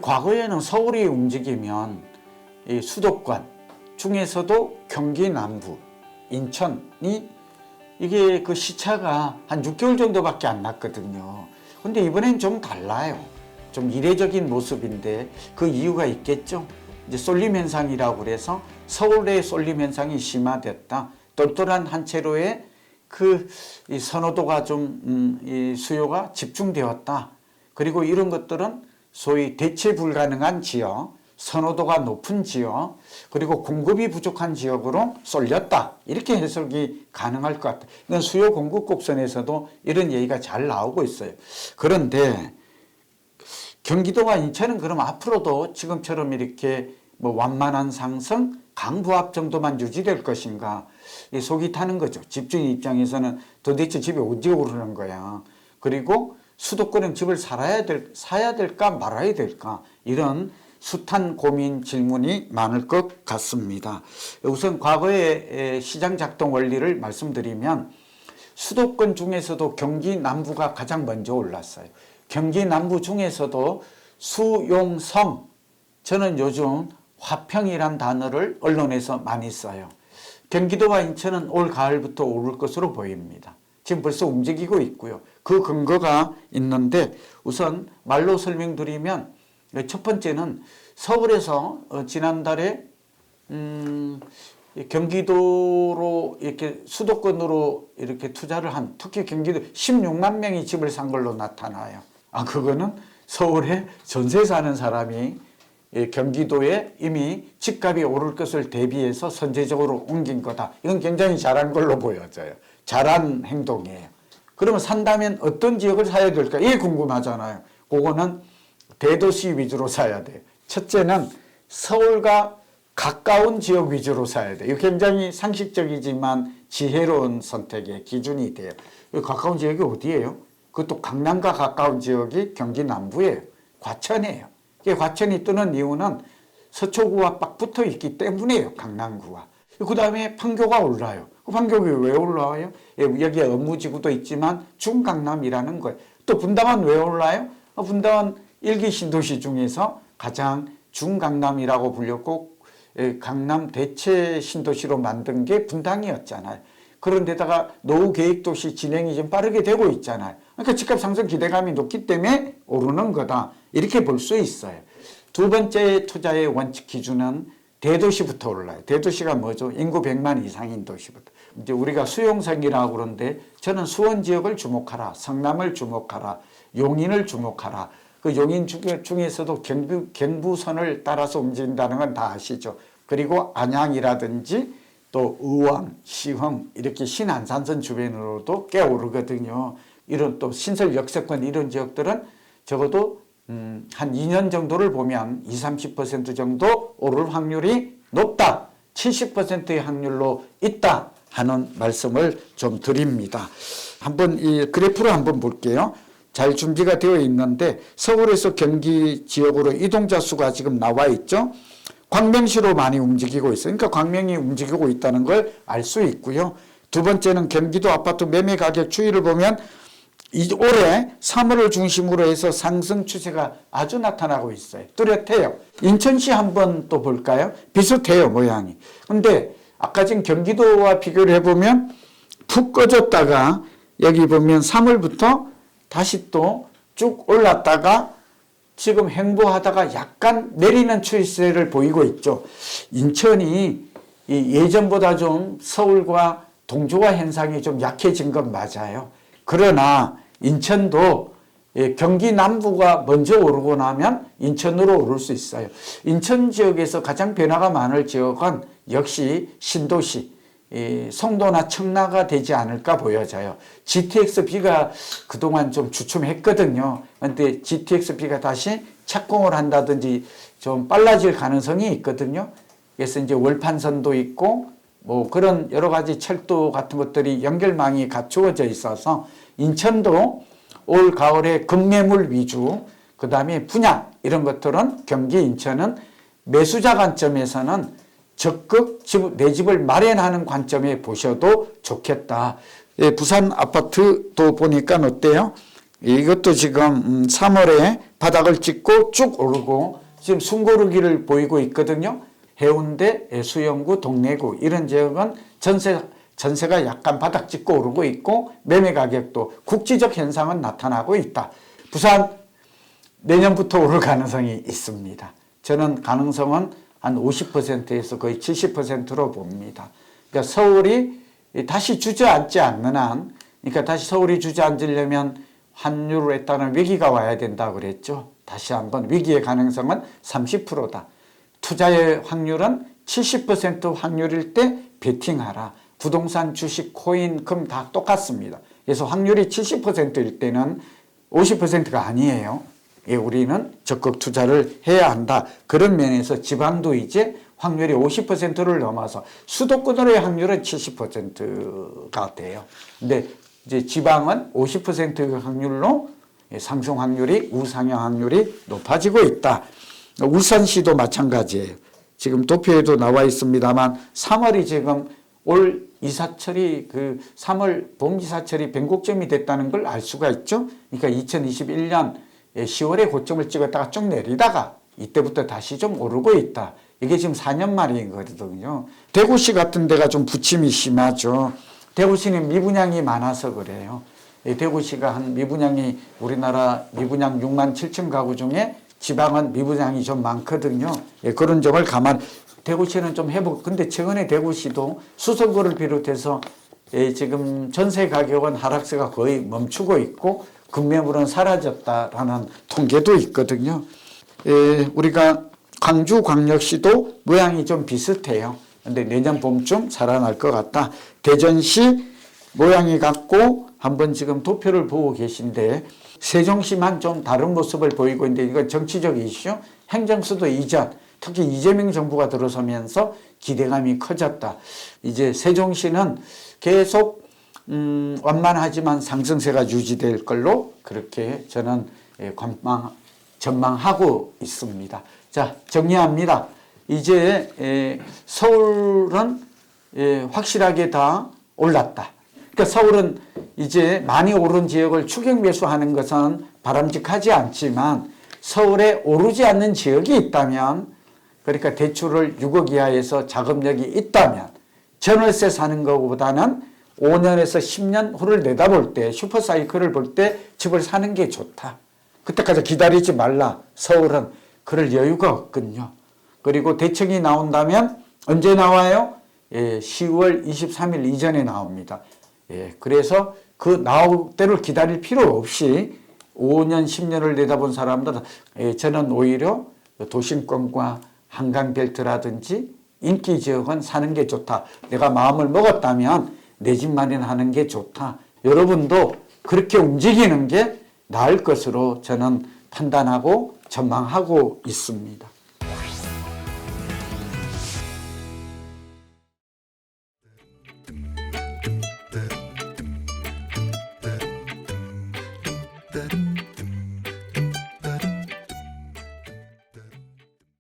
과거에는 서울이 움직이면 이 수도권 중에서도 경기 남부, 인천이 이게 그 시차가 한 6개월 정도밖에 안 났거든요. 근데 이번엔 좀 달라요. 좀 이례적인 모습인데 그 이유가 있겠죠. 이제 쏠림 현상이라고 그래서 서울의 쏠림 현상이 심화됐다. 똘똘한 한 채로의 이 선호도가 좀 이 수요가 집중되었다. 그리고 이런 것들은 소위 대체 불가능한 지역, 선호도가 높은 지역, 그리고 공급이 부족한 지역으로 쏠렸다. 이렇게 해석이 가능할 것 같아요. 이건 수요 공급 곡선에서도 이런 얘기가 잘 나오고 있어요. 그런데 경기도와 인천은 그럼 앞으로도 지금처럼 이렇게 뭐 완만한 상승, 강부합 정도만 유지될 것인가? 속이 타는 거죠. 집주인 입장에서는 도대체 집이 언제 오르는 거야. 그리고 수도권은 집을 사야 될까 말아야 될까? 이런 숱한 고민 질문이 많을 것 같습니다. 우선 과거의 시장 작동 원리를 말씀드리면 수도권 중에서도 경기 남부가 가장 먼저 올랐어요. 경기 남부 중에서도 수용성, 저는 요즘 화평이란 단어를 언론에서 많이 써요. 경기도와 인천은 올 가을부터 오를 것으로 보입니다. 지금 벌써 움직이고 있고요. 그 근거가 있는데 우선 말로 설명드리면 첫 번째는 서울에서 지난달에 경기도로 이렇게 수도권으로 이렇게 투자를 한 특히 경기도 16만 명이 집을 산 걸로 나타나요. 그거는 서울에 전세 사는 사람이 경기도에 이미 집값이 오를 것을 대비해서 선제적으로 옮긴 거다. 이건 굉장히 잘한 걸로 보여져요. 잘한 행동이에요. 그러면 산다면 어떤 지역을 사야 될까? 이게 궁금하잖아요. 그거는 대도시 위주로 사야 돼요. 첫째는 서울과 가까운 지역 위주로 사야 돼요. 이거 굉장히 상식적이지만 지혜로운 선택의 기준이 돼요. 가까운 지역이 어디예요? 그것도 강남과 가까운 지역이 경기 남부예요. 과천이에요. 과천이 뜨는 이유는 서초구와 딱 붙어 있기 때문이에요. 강남구와. 그 다음에 판교가 올라요. 판교가 왜 올라와요? 여기에 업무지구도 있지만 중강남이라는 거예요. 또 분당은 왜 올라요? 분당은 1기 신도시 중에서 가장 중강남이라고 불렸고 강남 대체 신도시로 만든 게 분당이었잖아요. 그런데다가 노후 계획도시 진행이 좀 빠르게 되고 있잖아요. 그러니까 집값 상승 기대감이 높기 때문에 오르는 거다. 이렇게 볼 수 있어요. 두 번째 투자의 원칙 기준은 대도시부터 올라요. 대도시가 뭐죠? 인구 100만 이상인 도시부터. 이제 우리가 수용성이라고 그러는데 저는 수원 지역을 주목하라. 성남을 주목하라. 용인을 주목하라. 그 용인 중에서도 경부선을 따라서 움직인다는 건 다 아시죠. 그리고 안양이라든지 또 의왕, 시흥 이렇게 신안산선 주변으로도 꽤 오르거든요. 이런 또 신설 역세권 이런 지역들은 적어도 한 2년 정도를 보면 20, 30% 정도 오를 확률이 높다. 70%의 확률로 있다 하는 말씀을 좀 드립니다. 한번 이 그래프를 한번 볼게요. 잘 준비가 되어 있는데 서울에서 경기 지역으로 이동자 수가 지금 나와 있죠. 광명시로 많이 움직이고 있어요. 그러니까 광명이 움직이고 있다는 걸 알 수 있고요. 두 번째는 경기도 아파트 매매 가격 추이를 보면 올해 3월을 중심으로 해서 상승 추세가 아주 나타나고 있어요. 뚜렷해요. 인천시 한번 또 볼까요? 비슷해요, 모양이. 근데 아까 지금 경기도와 비교를 해보면 푹 꺼졌다가 여기 보면 3월부터 다시 또 쭉 올랐다가 지금 횡보하다가 약간 내리는 추세를 보이고 있죠. 인천이 예전보다 좀 서울과 동조화 현상이 좀 약해진 건 맞아요. 그러나 인천도 경기 남부가 먼저 오르고 나면 인천으로 오를 수 있어요. 인천 지역에서 가장 변화가 많을 지역은 역시 신도시, 송도나 청라가 되지 않을까 보여져요. GTX-B가 그동안 좀 주춤했거든요. 그런데 GTX-B가 다시 착공을 한다든지 좀 빨라질 가능성이 있거든요. 그래서 이제 월판선도 있고 뭐 그런 여러 가지 철도 같은 것들이 연결망이 갖추어져 있어서 인천도 올 가을에 급매물 위주, 그 다음에 분양 이런 것들은 경기 인천은 매수자 관점에서는 적극 내 집을 마련하는 관점에 보셔도 좋겠다. 부산 아파트도 보니까 어때요? 이것도 지금 3월에 바닥을 찍고 쭉 오르고 지금 숨고르기를 보이고 있거든요. 해운대, 수영구, 동래구 이런 지역은 전세가 약간 바닥 찍고 오르고 있고 매매 가격도 국지적 현상은 나타나고 있다. 부산 내년부터 오를 가능성이 있습니다. 저는 가능성은 한 50%에서 거의 70%로 봅니다. 그러니까 서울이 다시 주저앉지 않는 한, 그러니까 다시 서울이 주저앉으려면 환율에 따른 위기가 와야 된다고 그랬죠. 다시 한번 위기의 가능성은 30%다. 투자의 확률은 70% 확률일 때 베팅하라. 부동산, 주식, 코인, 금 다 똑같습니다. 그래서 확률이 70%일 때는 50%가 아니에요. 우리는 적극 투자를 해야 한다. 그런 면에서 지방도 이제 확률이 50%를 넘어서 수도권으로의 확률은 70%가 돼요. 근데 이제 지방은 50% 확률로 상승 확률이, 우상향 확률이 높아지고 있다. 울산시도 마찬가지예요. 지금 도표에도 나와 있습니다만 3월이 지금 올 이사철이 3월 봄이사철이 변곡점이 됐다는 걸 알 수가 있죠. 그러니까 2021년 10월에 고점을 찍었다가 쭉 내리다가 이때부터 다시 좀 오르고 있다. 이게 지금 4년 만인 거거든요. 대구시 같은 데가 좀 부침이 심하죠. 대구시는 미분양이 많아서 그래요. 대구시가 미분양이 우리나라 미분양 6만 7천 가구 중에 지방은 미분양이 좀 많거든요. 그런 점을 대구시는 좀 회복. 근데 최근에 대구시도 수성구를 비롯해서 지금 전세 가격은 하락세가 거의 멈추고 있고 급매물은 사라졌다라는 통계도 있거든요. 우리가 광주광역시도 모양이 좀 비슷해요. 근데 내년 봄쯤 살아날 것 같다. 대전시 모양이 같고 한번 지금 도표를 보고 계신데 세종시만 좀 다른 모습을 보이고 있는데 이건 정치적 이슈, 행정수도 이전, 특히 이재명 정부가 들어서면서 기대감이 커졌다. 이제 세종시는 계속 완만하지만 상승세가 유지될 걸로 그렇게 저는 전망하고 있습니다. 자, 정리합니다. 이제 서울은 확실하게 다 올랐다. 그러니까 서울은 이제 많이 오른 지역을 추격 매수하는 것은 바람직하지 않지만 서울에 오르지 않는 지역이 있다면, 그러니까 대출을 6억 이하에서 자금력이 있다면 전월세 사는 것보다는 5년에서 10년 후를 내다볼 때, 슈퍼사이클을 볼 때 집을 사는 게 좋다. 그때까지 기다리지 말라. 서울은 그럴 여유가 없거든요. 그리고 대책이 나온다면 언제 나와요? 10월 23일 이전에 나옵니다. 그래서 그 나올 때를 기다릴 필요 없이 5년, 10년을 내다본 사람들은 저는 오히려 도심권과 한강벨트라든지 인기 지역은 사는 게 좋다. 내가 마음을 먹었다면 내 집 마련하는 게 좋다. 여러분도 그렇게 움직이는 게 나을 것으로 저는 판단하고 전망하고 있습니다.